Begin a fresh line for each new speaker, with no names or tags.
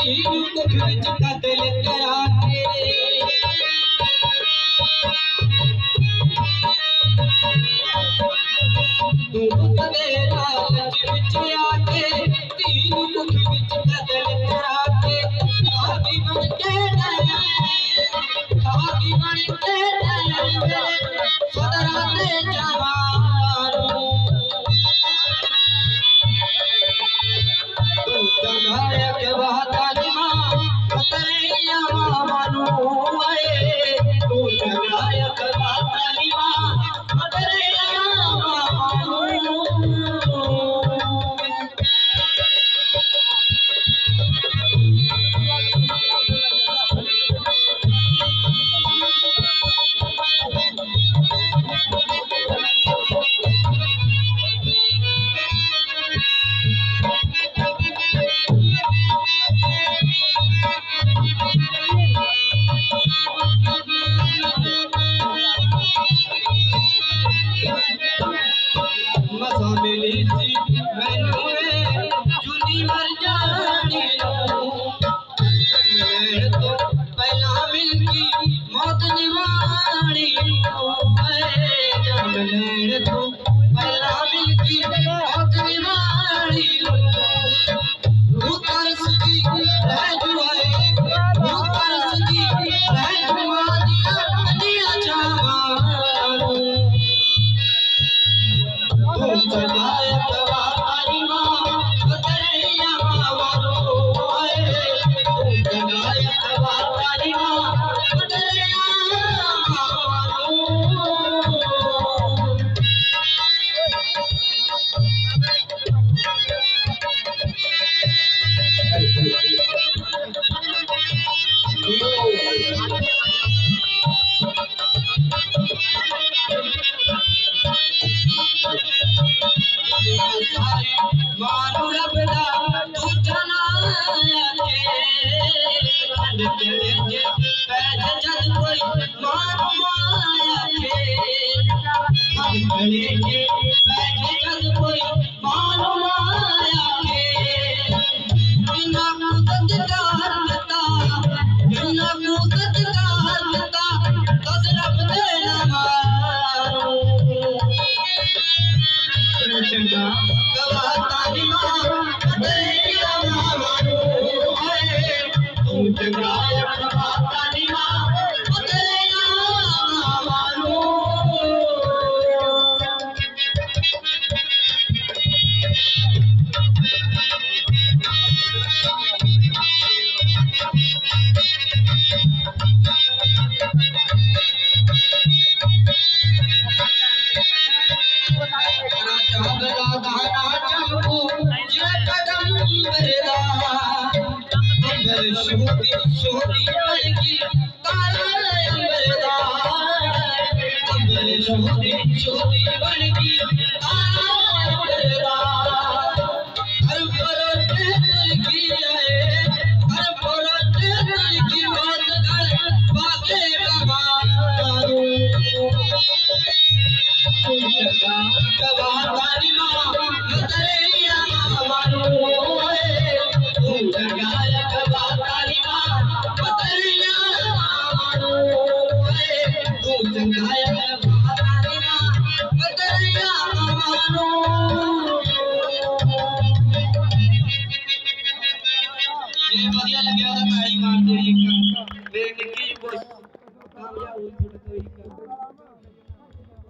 तीनों कुछ विच कदल करा के तू कदे लालच विच आके तीनों कुछ विच कदल करा के आगी बन के सदरा दे जवानों तू जगाया के वातानी मां तेरे मानू आए तू जगाया के वातानी मां तेरे मानू मज़ा मिली सी मैनू जुनी मर जानी तो पहला मिलकी मौत निवाणी जन्म लेने तो पहला मिलकी मौत निवाणी तू तरसदी रह जुआए तू तरसदी रह जुआ दिया चावानू तू जगाया वातानी मां तेरे मानू आए तू जगाया वातानी मां तेरे मानू मानू रबदा तू जनाया के पैज जद कोई मानू माया के पैज जद कोई मानू माया के बिना सदकार लता बिना सदकार लता दस रब दे ना वातानी मां तेरे मानू आए तू जगाया वातानी मां तेरे मानू शोधी बरगी तारा अंबरदा शोधी बरगी तारा अंबरदा हर परोटे बरगी आए हर परोटे बरगी बात कर बागे कमारू तू जगा वातानी मां तेरे मानू तू जगाया वातानी मां तेरे मानू तू जगाया वातानी मां तेरे मानू जे बढ़िया लगे तो ताली मार दो एक मेरे निक्की जी को कामयाब हुई